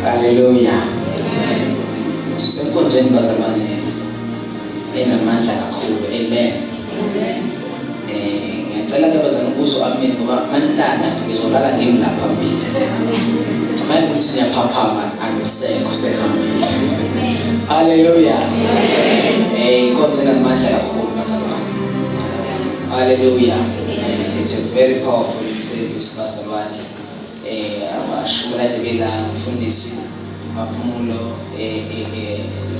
Hallelujah. Sisenkonzweni bazalwane enamandla kakhulu. Amen. Ngiyacela ke bazalwane ukuzo amen ngoba manilala ngizolala ngimi lapha phambili. Manje uthi niyaphaphama akusekho sehambile. Hallelujah. Inkonzo enamandla kakhulu bazalwane. Hallelujah. It's a very powerful service bazalwane. Abashumulane bela mfundisi maphumulo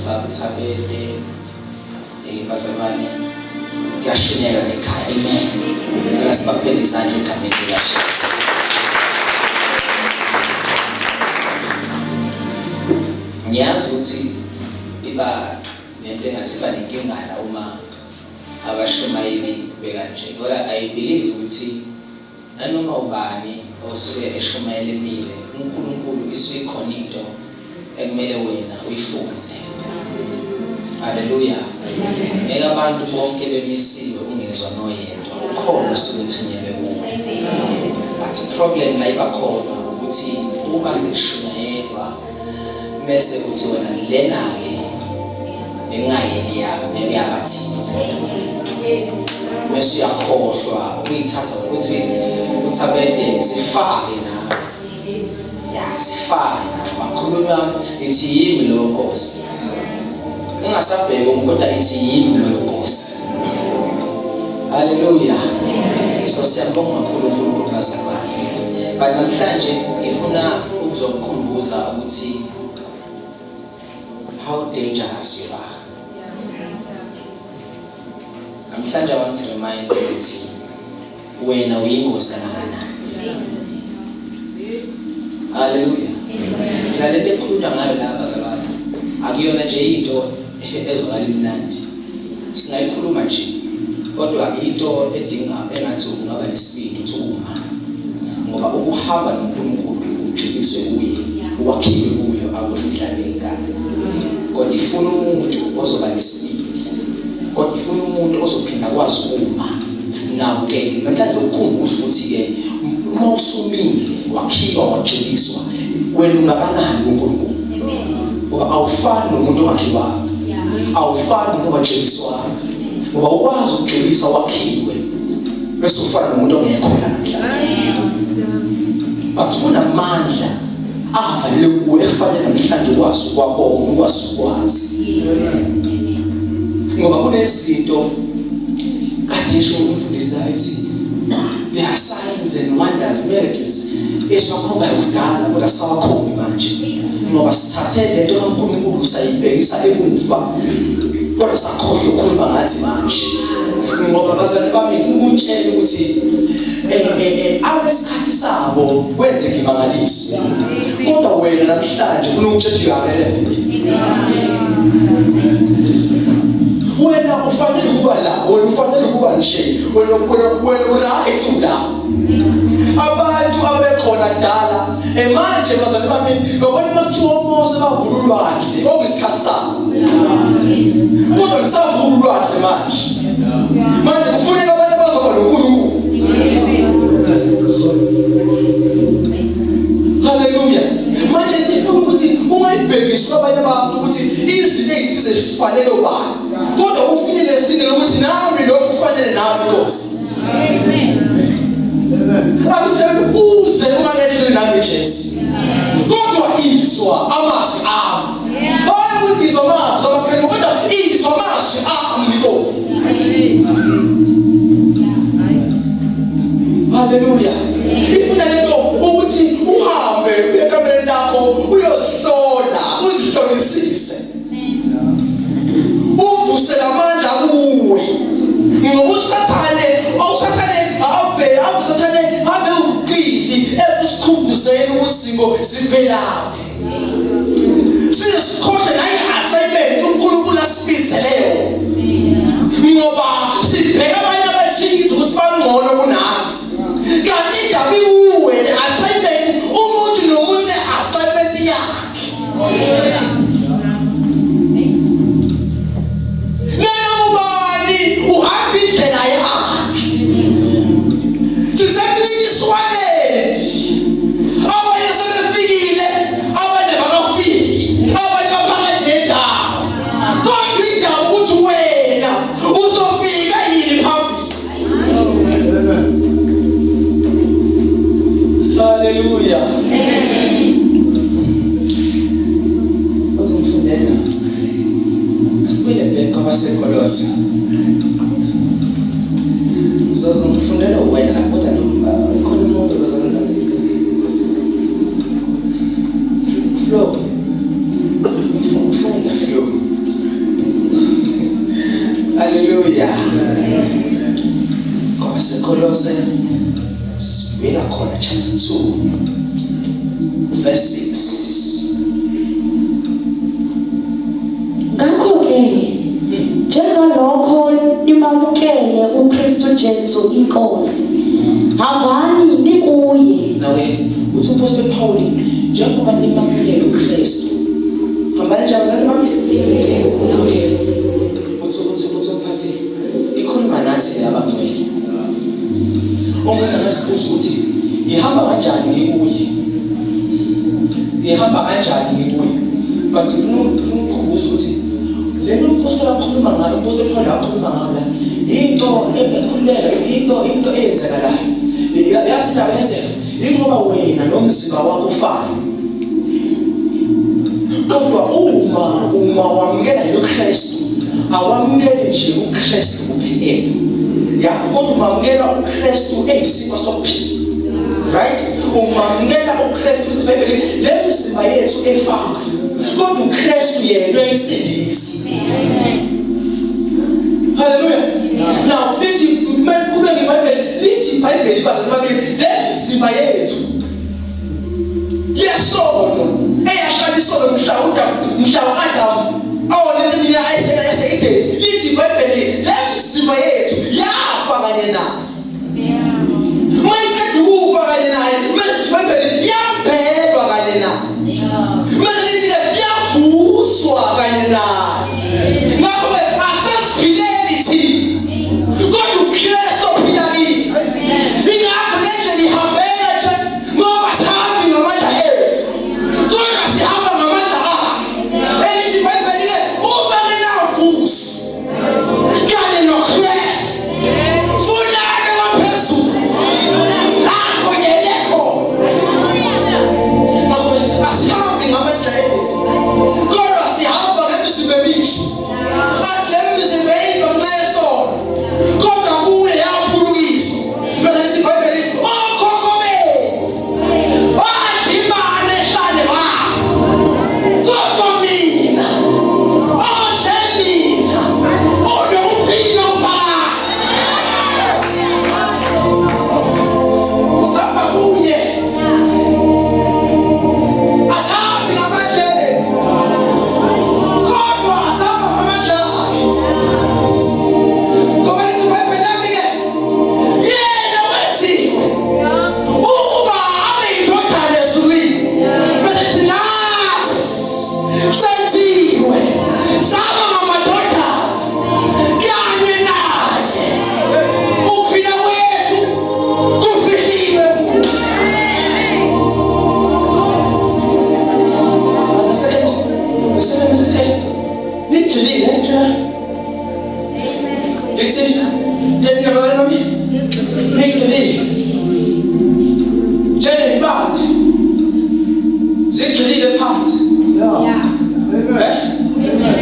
babuthabele bazalwane kuyashunyelwa ekhaya. Amen. Ngicela sibaphele izandla egameni likaJesu. Ngiyazi ukuthi iba nento engathi banenkingana uma abashumayeli bekanje, kodwa I believe ukuthi nanoma ubani osuke eshumayela emile uNkulunkulu isuke khona into ekumele wena uyifunde. Hallelujah. Ngeke abantu bonke bemisiwe ungezwa noyedwa ukhona osuke uthunyelwe kuwe. But problem la iba khona ukuthi uma sekushumayelwa bese uthi wena lena ke engayeni yami neyabathize. Bese uyakhohlwa ukuyithatha ukuthi uthabede sifake na. Ya sifake na makhuluma ithi yimi lo Nkosi. Ungasabheka kodwa ithi yimi lo Nkosi. Hallelujah. So siyabonga kakhulu uNkulunkulu bazalwane. But namhlanje ngifuna ukuzokukhumbuza ukuthi how dangerous you are. Namhlanje I want to remind you ukuthi wena uyingozi kangakanani. Hallelujah. Mina lento ekhulunywa ngayo la bazalwane akuyona nje into ezokala imnandi. Singayikhuluma nje kodwa into edinga engathi ungaba nesibindi uthuma ngoba ukuhamba noNkulunkulu ujikiswe kuye wakhiwe kuyo akukho umhlaba enkani. Kodwa ifuna umuntu ozoba nesibindi, kodwa ifuna umuntu ozophinda kwazi uma nawo ke namhlanje ukukhumbula ukuthi uma usumile wakhiwa wagxiliswa wena ungakanani kuNkulunkulu. Ngoba awufani nomuntu ongakhiwanga, awufani nomuntu ongagxiliswanga. Ngoba ukwazi ukugxilisa wakhiwe bese ufana nomuntu ongekho la namhlanje. Bathi kunamandla afanele kuwe efanele namhlanje ukwazi ukwabona, ukwazi ukwazi. Ngoba kunezinto kade esho umfundisi la ethi there are signs and wonders, miracles esiwakhomba kudala kodwa sisawakhombi manje. Ngoba sithathe lento kaNkulunkulu sayibhekisa emuva kodwa sakhohlwa ukukhuluma ngathi manje. Ngoba bazali bami ngifuna ukumtshela ukuthi abesikhathi sabo kwenzeka imangaliso, kodwa wena namhlanje ufuna ukutshela you are relevant. Wena ufanele ukuba la, wena ufanele ukuba nje, wena uright ula. Abantu abekhona kudala manje bazali bami ngobona makuthiwa uMose bavululwa kahle okuyisikhathi sabo, kodwa lisavululwa kahle manje kufuneka abantu abazoba noNkulunkulu. Hallelujah. Manje ngifuna ukuthi ungayibhekisi abanye abantu ukuthi izinto ezithize zifanele ubani, kodwa ufinele esingene ukuthi nami lokho kufanele nami Nkosi. Athi njalo uze ungalethe nami Jesu, kodwa izwa amazwi ami. Hayi ukuthi izwa amazwi amakhaya, kodwa izwa amazwi ami Nkosi. Hallelujah. Ifuna lento ukuthi uhambe ekamereni lakho uyosihlola, uzihlolisise. Uvusela amandla kuwe. Ngoba usathane ave uqili ebusikhumbuzeni ukuthi singo sivelaphi. Sisikhohle nayi assignment uNkulunkulu asibizeleyo. Ngoba sibheka abanye abathile ukuthi bangcono kunathi. Kanti indaba ibuwe the assignment, umuntu nomuntu ne assignment yakhe. Nena ubani uhamba indlela yakhe. Sisephikiswane. Abanye sebefikile, abanye bakafiki, abanye baphakathi nendawo. Kodwa indaba ukuthi wena uzofika yini phambili. Hallelujah. Uzomfundela. Asibuyele back kwabaseKolose. Uzomfundela wena la kodwa khona umuntu ozalana leka. Flow. Ufunda flow. Hallelujah. KwabaseKolose sibuyela khona chapter 2 verse 6. Ngakho-ke njengalokho nimamukele uKristu Jesu inkosi, hambani nikuye. Nawe uthi uPaul Paul njengoba nimamukele uKristu hambani njalo bazali bami. Nawe uthi phathi ikhuluma nathi abangcwele. Omunye angasibuza ukuthi ngihamba kanjani ngikuye, ngihamba kanjani ngikuye. But ngifuna ukukhumbuza ukuthi lento umpostoli akhuluma ngayo, umpostoli Paul akhuluma ngayo into ekhuleka, into eyenzekalayo. Yazi indaba yenzeka ingoba wena nomzimba wakho ufana. Kodwa uma wamukela uKristu, awamukele nje uKristu kuphela. Ya kodwa umamukela uKristu eyisimo sokuphila. Right? Umamukela uKristu uSibhebhele lemizimba yethu efana. Kodwa uKristu yena uyisindisa. Hallelujah. Now lithi kube ngeBhayibheli lithi iBhayibheli bazali bami lemizimba yethu yesono eyaqaliswa mhla uAdam awonethe mina ayeseyide lithi iBhayibheli lemizimba yethu yafa kanye naye. Mayikade ukufa kanye naye iBhayibheli yambhedwa kanye naye.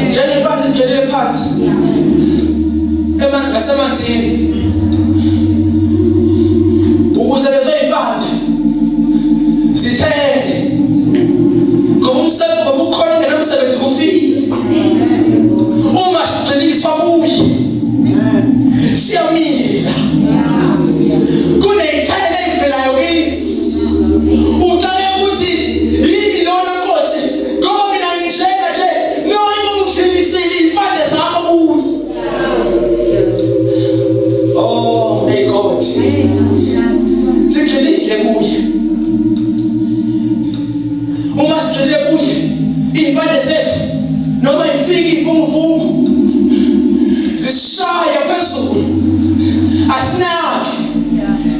Njengebandla ligelele phansi ngasemanzini ukuze lezo y'bandla zithele ngoba ukhona ongenamsebenzi kufile. Uma sigxiliswa kuye siyamila kuney'thelo ey'velayo kithi uqale ukuthi yini lona Nkosi ngoba mina ngitshela nje noyike ungidlulisile iy'mpande zakho kuye. Oh my God, sigxilile kuye. Uma sigxilile kuye iy'mpande zethu noma ifika ivunguvungu zisishaya phezulu asinaki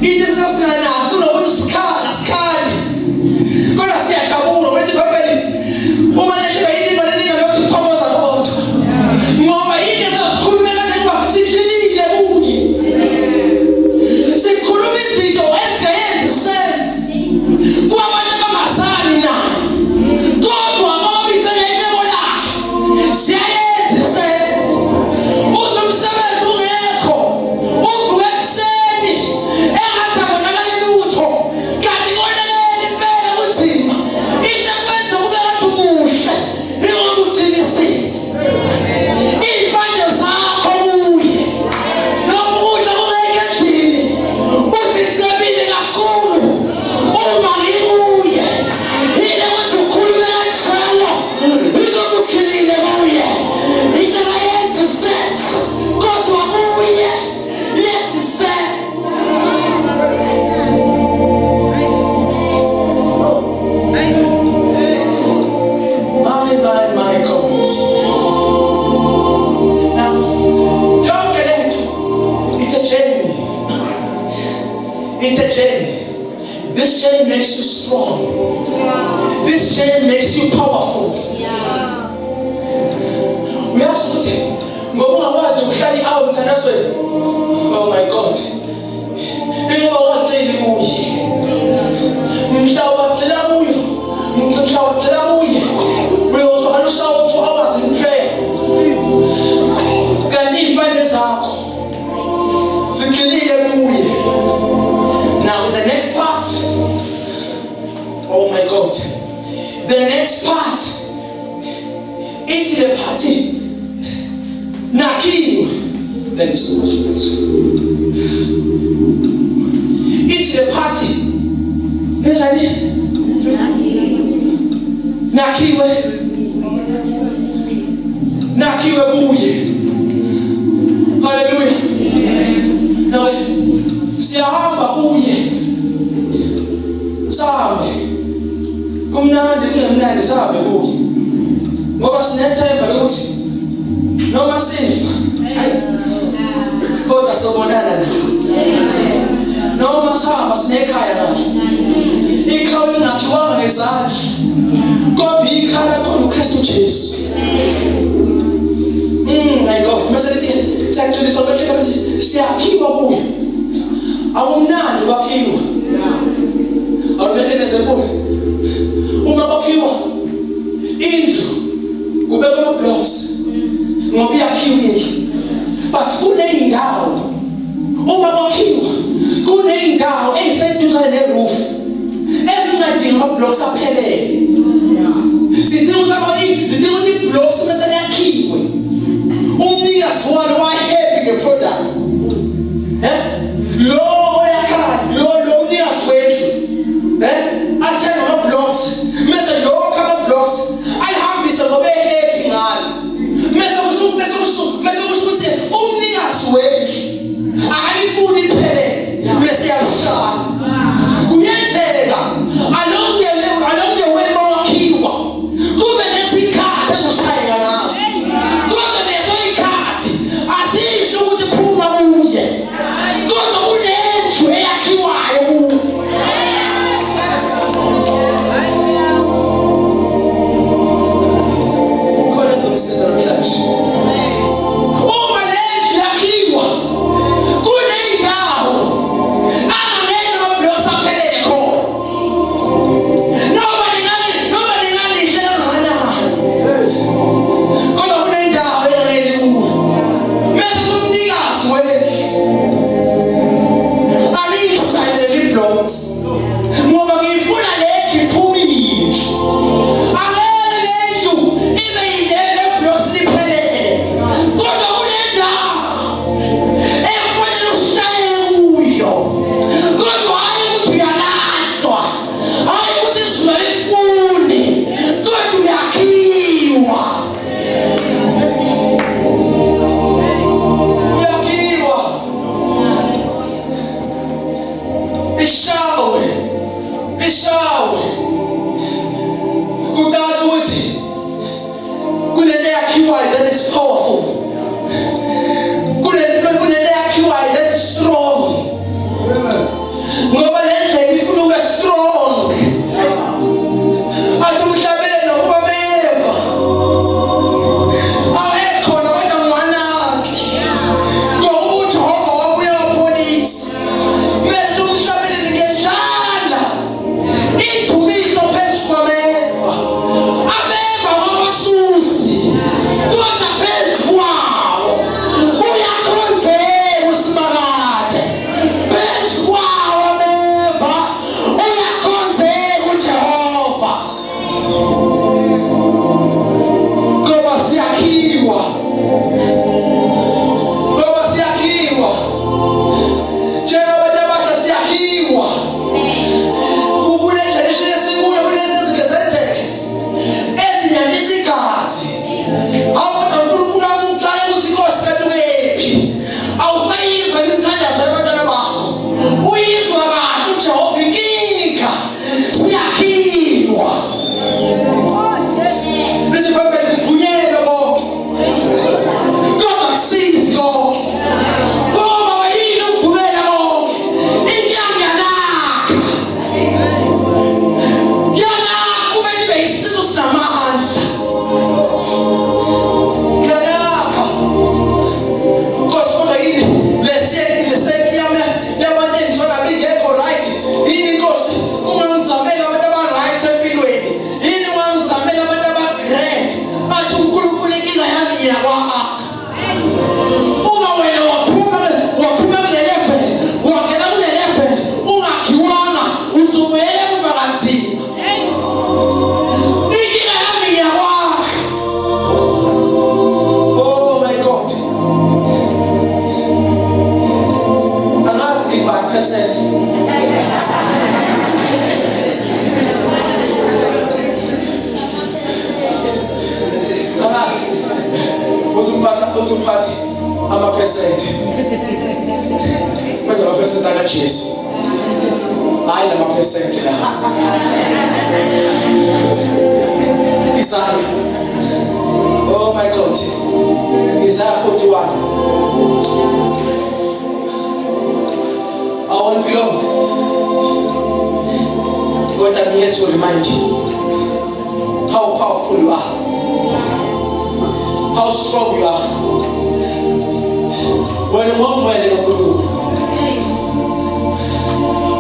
into esesinganaki kunokuthi sikhali kodwa siyajabula ukuthi Bhayibheli uma leshelwa ininga lokhu kuthokoza kodwa ngoba into esesikhulume kanje kuba sigxilile kuye. Sikhuluma izinto ezingayenzi sense kwabantu abangazani naye kodwa ngoba biselenteko lakhe siyayenza sense. Uthi umsebenzi ungekho uvuka ekuseni engathi abonakali lutho kanti konakele impela kunzima into ekwenza kube ngathi umuhle ingoba uqinisile iy'mpande zakho kuye noma ukudla kungekho endlini uthi ngicebile kakhulu uma ngikuye yini ukuthi ukhulume kanjalo ingoba ukhilile kuye into ayenzi sense kodwa kuye yenzi sense. My God. Now, yonke lento, it's a journey. It's a journey. This journey makes you strong. This journey makes you powerful. Uyazi ukuthi ngoba ungakwazi ukuhlala i-hour emthandazweni. Oh my God. Ingoba waqili kuye. Mhla waqila kuye. Mhla waqila kuye. Uyozwakala ushawa 2 hours in prayer. Kanti iy'mpande zakho zigxilile kuye. Now the next part. Oh my God. The next part. It's the party. Nakiwe. Let me see what you it's the party. Njani? Nakiwe kuye. Hallelujah. Now, siyahamba kuye. Sahambe. Kumnandi kungemnandi sahambe kuye. Ngoba sinethemba lokuthi noma sifa kodwa sobonana naye. Noma sihamba sinekhaya naye. Ikhaya lingakhiwanga ngezandla kodwa ikhaya khona uKristu Jesu. My God, mase lithi siyaqiniswa ukuthi siyakhiwa kuye. Awumnandi wakhiwa. Awubekeneze kuye. Uma kwakhiwa indlu kubekwa ama-blocks ngoba iyakhiwa indlu. But kuney'ndawo uma kwakhiwa kuney'ndawo ey'seduzane ne-roof ezingadingi ama-blocks aphelele. Sidinga ukuthi i-blocks mase yakhiwe umnikazi walo wa-happy nge-product. Lo oyakhala lo mnikazi wendlu athenga ama-blocks mase lokho ama-blocks alihambise ngoba e-happy ngalo. Mase kusho ukuthi umnikazi wendlu akalifuni liphelele mase yalishaya. Kuyenzeka along the way mawakhiwa kube nezikhathi ezoshayeka ngazo kodwa lezo y'khathi ubulawe kukade ukuthi kunento yakhiwayo that is powerful, kunento yakhiwayo that is strong. Ngoba le ndlela ifuna ube strong. Athi umhlabele nokuba meva awekhona kodwa ngwanakhe ngoba uJehova wabuye wapholisa. Manje umhlabele ngendlala idumiso phezu kwameva, ameva wamasusi kodwa phezu kwawo uyakhonzeka usimakade. Phezu kwawo ameva uyakhonzeka uJehova. Ngoba siyakhiwa, ngoba siyakhiwa njengabantu abasha, siyakhiwa kule generation esikuyo. Kunezinto ezenzeke ezinyanyisa igazi. Awukodwa uNkulunkulu amqala ukuthi Nkosi kanti ukephi, awusayizwa imithandazo yabantwana bakho, uyizwa kahle uJehova. Inkinga siyakhiwa. Bese Bhayibheli kuvunyelwa konke kodwa akusizi konke. Ngoba yini ukuvumela konke? Inyanga yanakha, yanakha kumele ibe yisizwe sinamandla. Yanakha Nkosi, kodwa yini leseki yami yabantu engizona bingekho right? Yini Nkosi ungangizamela abantu aba-right empilweni? Yini ungangizamela abantu aba-great? Athi uNkulunkulu inkinga yami ngiyakwakha. Uma wena waphuma kule level, wangena kule level ungakhiwanga, uzobuyela emuva kanzima. Inkinga yami ngiyakwakha. Oh my God. Angazi ngibani percent. Uzumphathi amaphesenti kodwa amaphesenti akaJesu, hayi lamaphesenti la. Isaiah, oh my God, Isaiah 41. I won't be long. God, I'm here to remind you how powerful you are, how strong you are. When ungomwele kaNkulunkulu,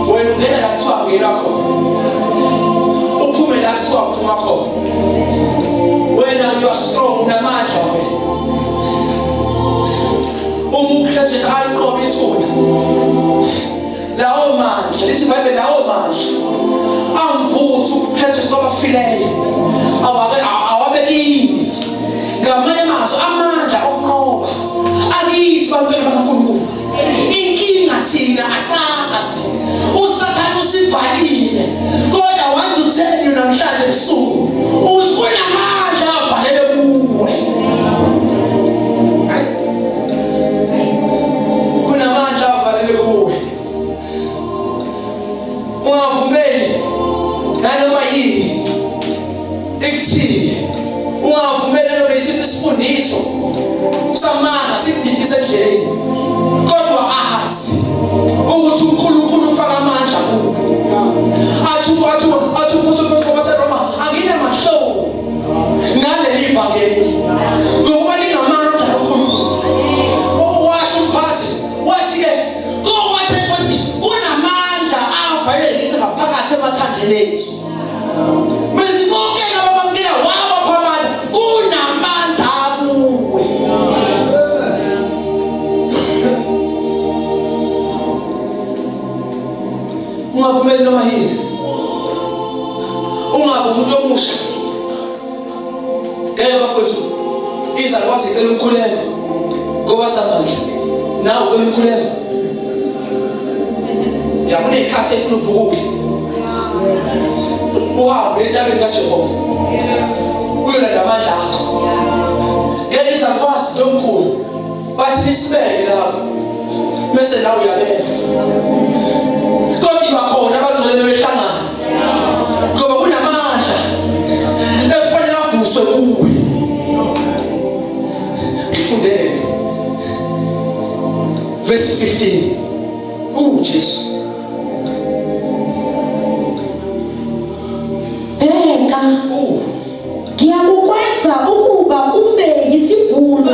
when ungena la kuthiwa ngena khona, uphume la kuthiwa uphuma khona, wena you are strong, unamandla wena. Uma uKristu aliqoba ithuna, lawo mandla, lithi iBhayibheli lawo mandla amvusa uKristu kwabafileyo, awabekini. Ngamanye amazwi amandla okunqoba akithi bantwana bakaNkulunkulu. Inkinga thina asazi, uSathane usivalile, kodwa I want to tell you namhlanje ebusuku ukuthi kunamandla avalele kuwe. Kunamandla avalele kuwe. Ungavumeli nanoma yini ekuthile, ungavumeli noma yisiphi isifundiso samanga sikudidise endleleni, kodwa ahazi ukuthi uNkulunkulu ufaka amandla kuwe. Athi uPaul anginamahlobo ngaleli ivangeli ngoba lingamandla kaNkulunkulu. Washo umphathi wathi-ke kowathi Nkosi kunamandla avalele kithi ngaphakathi emathanjeni ethu. Manje bonke abamamkela wabapha amandla, kunamandla kuwe. Ungavumeli noma yini, ungabe umuntu omusha. Ngeke bafowethu izalukwazi icela umkhuleko ngoba samandla nawe ucela umkhuleko. Kuney'khathi efuna ubhukuke uhambe entabeni kaJehova uyolanda amandla akho. Ngeke izalukwazi nomkhulu bathi nisibeke lapho bese nawe uyabeka. Kodwa bakhona abagcwele behlangana Ngiyakubeka. Ngiyakukwenza ukuba ube yisibhulu.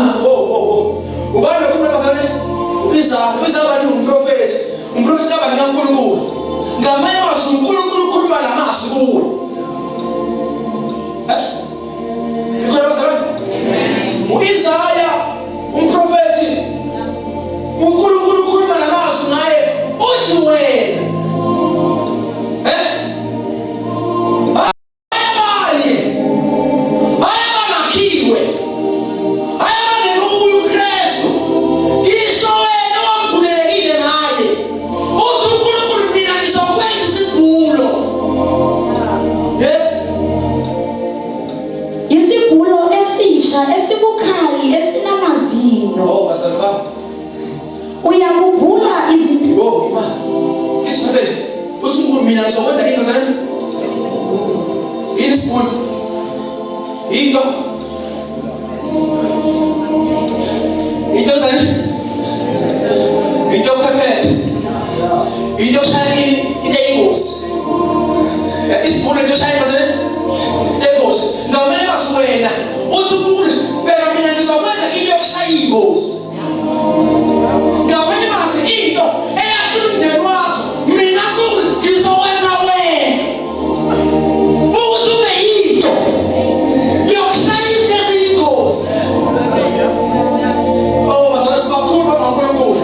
Ubani lo bazalwane? Ubizabani umprofeti. Umprofeti kabani kaNkulunkulu. Ngamanye amazwi uNkulunkulu ukhuluma lamazwi kuwe. Nikhona bazalwane? U-Isaya umprofeti. uNkulunkulu ukhuluma lamazwi ngaye uthi wena. Esibukhali esinamazinyo. Bazalwane bami. Uyakubhula izinto. Isibhebele. Uthi mina ngizokwenza into bazalwane. Yini isibhulu? Into bazalwane. Into phephethe. Into shaya into eyingozi. Isibhulu into shaya bazalwane. Eyingozi. Ngamanye amazwi wena uthi bheka mina ngizokwenza into yokushaya iy'ngozi. Ngamanye amazwi into eyahlula umndeni wakho mina ngizokwenza wena ukuthi ube yinto yokushaya izinto eziyingozi. Bazalwane sibakhulu bakaNkulunkulu.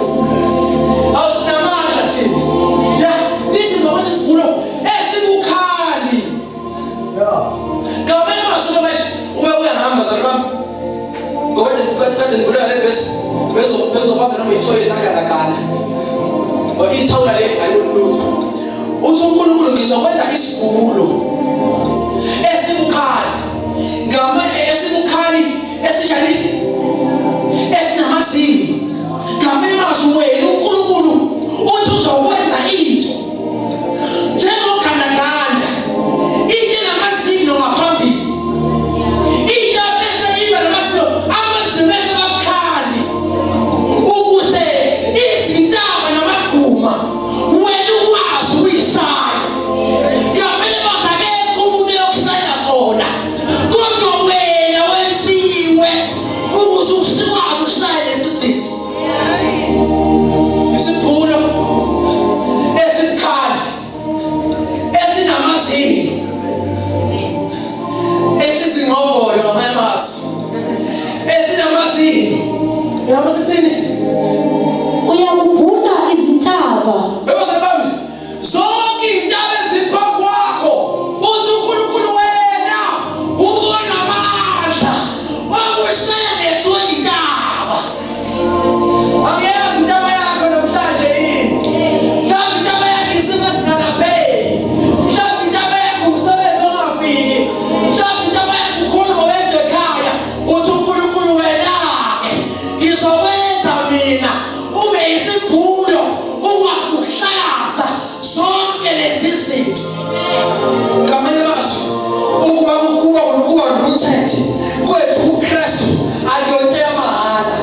Awusinamandla thina. Nithi ngizokwenza isibhulo esibukhali. Ngamanye amazwi ube uyahamba bazalwane bami. Ngoba kade ngibulala le vesi bezokwazi noma ithoyi nakala ithawula le alilutho. Uthi uNkulunkulu ngizokwenza isibhulo esibukhali. Esibukhali esinjani? Esinamazinyo. Ngamanye amazwi wena uNkulunkulu uthi uzokwenza into njengogandaganda, into enamazinyo ngaphambili. Into bese iba namazinyo bese babukhali ukuze izintaba namaguma wena ukwazi ukuyishaya. Ngamanye amazwi akekho umuntu yokushaya zona, kodwa wena wenziwe ukuze ukwazi ukushaya lesi zinto. Isibhulo esibukhali esinamazinyo esizingovolo ngamanye amazwi esinamazinyo. Yabo sithini? Uyakubhula izintaba. Bazalwane bami, zonke izintaba eziphambi kwakho uthi uNkulunkulu wena unamandla wokushaya lezo izintaba. Angiyazi intaba yakho namhlanje yini. Mhlawumbe intaba yakho isimo esingalapheki. Mhlawumbe intaba yakho umsebenzi ongafiki. Mhlawumbe intaba yakho ukhuluma wedwa ekhaya. Uthi uNkulunkulu wena-ke ngizokwenza mina ube yisibhulo ukwazi ukuhlakaza zonke lezi zinto. Ngamanye amazwi ukuba rooted kwethu kuKristu akuyonto yamahhala.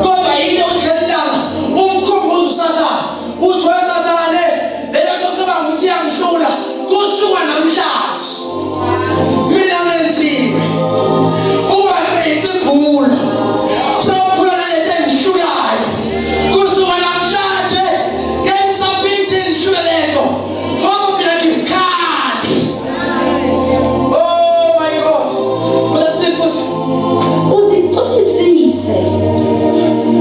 Kodwa yini uthi ngelilanga umkhumbuzo uSathane uthi weSathane lelo nto ocabanga ukuthi iyamhlula kusuka namhlanje mina ngenziwe uba yisibhulo sokuphula nalento engihlulayo. Kusuka namhlanje ngengisaphinde ngihlule lento ngoba mina ngibukhali. Oh my God. Basithini Uzigcolisise.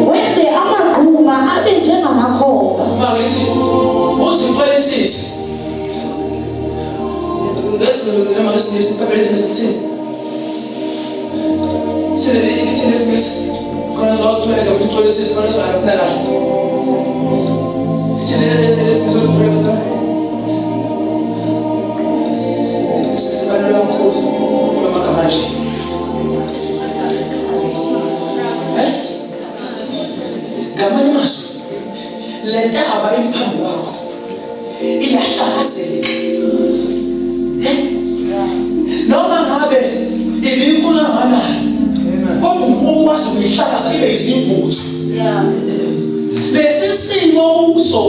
Wenze amagquma abe njengamakhoba. Mangithi uzigcolisise. Noma lesinisi babelethini. Sele lesinisi. Khona zawuthwele ngabugcolisise khona sohamba kahle. Sele lesinisi olufuna bazalwane. Sesibalula kakhulu amagama nje. Ngamanye amazwi le ntaba emphambi kwakho iyahlakazeka. Noma ngabe ibinkulu kangakanani, kodwa ukwazi ukuyihlakaza ibe izimvuthu. Lesi simo kuso,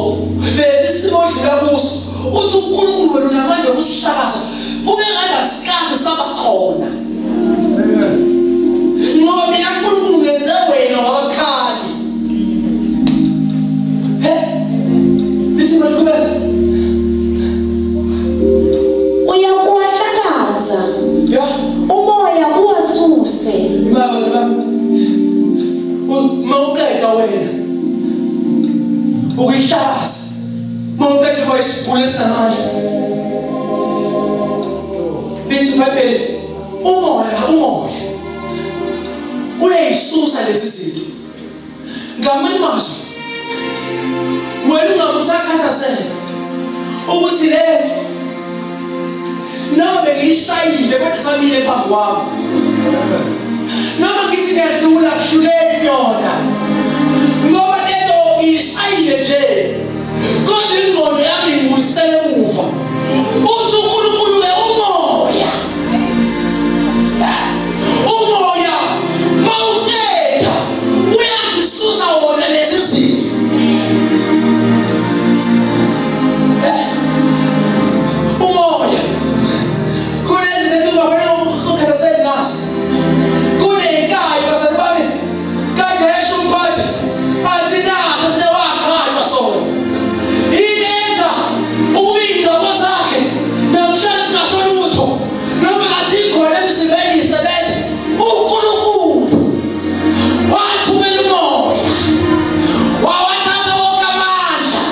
lesi simo odlula kuso, uthi uNkulunkulu wena unamandla okusihlakaza ngishayile kodwa samile phambi kwami noma ngithi ngiyadlula kuhluleki yona ngoba lento ngishayile nje kodwa ingqondo yami ngiyisele emuva uthi uNkulunkulu ke umoya mawuthetha uyazisusa wona lezi zinto umoya kulezi zinto ungafanele ukhathazeke ngazo kunenkayi basana bami kade yesho umphathi athi naso sinewakhathwa sona iyenza ubingabo zakhe namhlanje singashona utho noma azikhona emsebenzini isebenza uNkulunkulu wathumela umoya wawathatha wonke amandla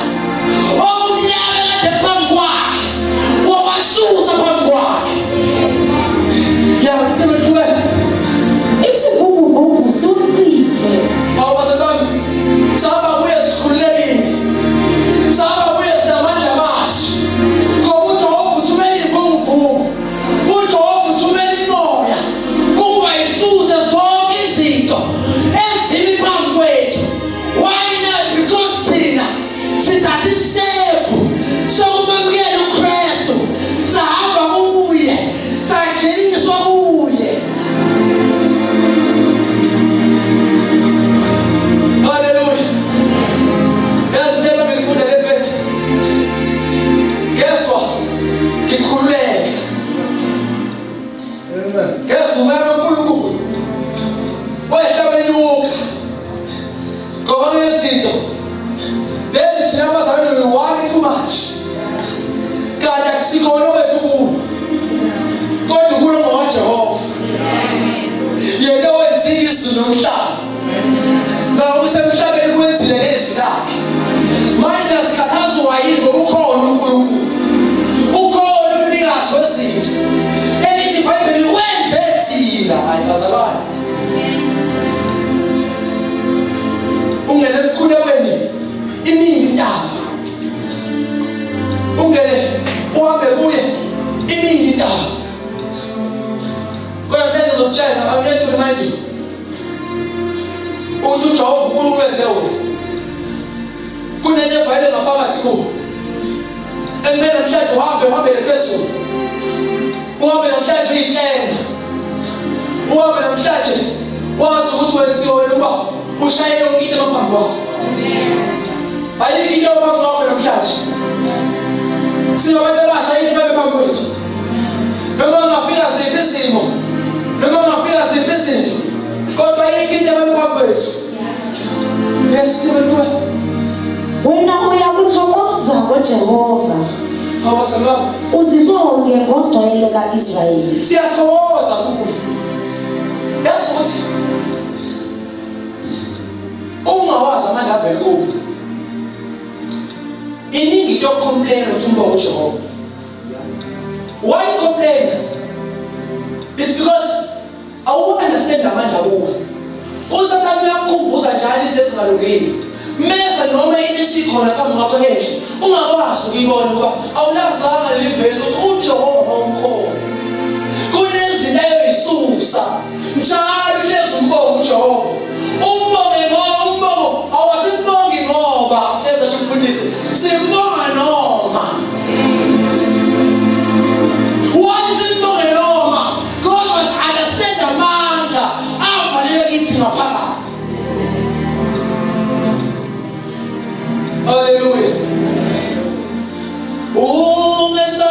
omnyama kade phambi kwakhe wawasusa phambi kwakhe yathemba isivuguvugu siwuchithe awubazali bami sahamba kuye sikhululekile sahamba kuye sinamandla amasha ngoba uJehova uthumela iy'mvunguvungu uJehova uthumela imoya ukuba isuse zonke izinto ezimi phambi kwethu. Why not? Because thina sithatha isitephu sokumamukela uKristu sahamba kuye sangeniswa kuye. Hallelujah. Yazisema ngifunda le verse. Ngezwa ngikhululeka. Ngezwa umoya kaNkulunkulu wehlabenyuka ngoba kunezinto lezi thina abazalwane we want too much kanti akusikhona okwethu kubo kodwa uNkulunkulu ngokaJehova yena owenzile izulu nomhlaba ngabe usemhlabeni kwenzile nezwi lakhe manje asikhathazwa wayini ngoba ukhona uNkulunkulu ukhona umnikazi wezinto elithi iBhayibheli wenze thina hayi bazalwane ungene emkhulekweni iningi intaba ungene uhambe kuye iningi intaba kodwa ngeke ngizokutshela akulethi remind you uthi uJehova uNkulunkulu wenze wena kunento evayile ngaphakathi kuwe ekumele namhlanje uhambele phezulu uhambe namhlanje uyitshena uhambe namhlanje wazi ukuthi wenziwe wena uba ushaye yonke into ngaphambi kwakho ayikho into ngaphambi kwakho namhlanje sinabantu abasha yini babe phambi kwethu noma ngafika ziphi isimo noma ngafika ziphi izinto kodwa ayikho into babe phambi kwethu yesibekuwe wena uyakuthokoza ngoJehova awasalamu uzibonge ngogcwele kaIsrayeli siyathokoza kuwe yathi ukuthi ungawazi amandla avela kuwe iningi into compare nokumbonga uJehova. Why complain? It's because I won't understand amandla kuwe usathana uyakukhumbuza njalo isesingalungile mesa noma yini sikhona phambi kwakho nje ungakwazi ukuyibona ngoba awulazanga livezi ukuthi uJehova umkhona kunezinto ezisusa njalo lezi umbongo uJehova umbonge ngoba awasibongi ngoba leza kumfundisi simbonga noma what is imbonge noma because was understand amandla afanele kithi ngaphakathi. Hallelujah. Umesa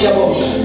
Siyabonga.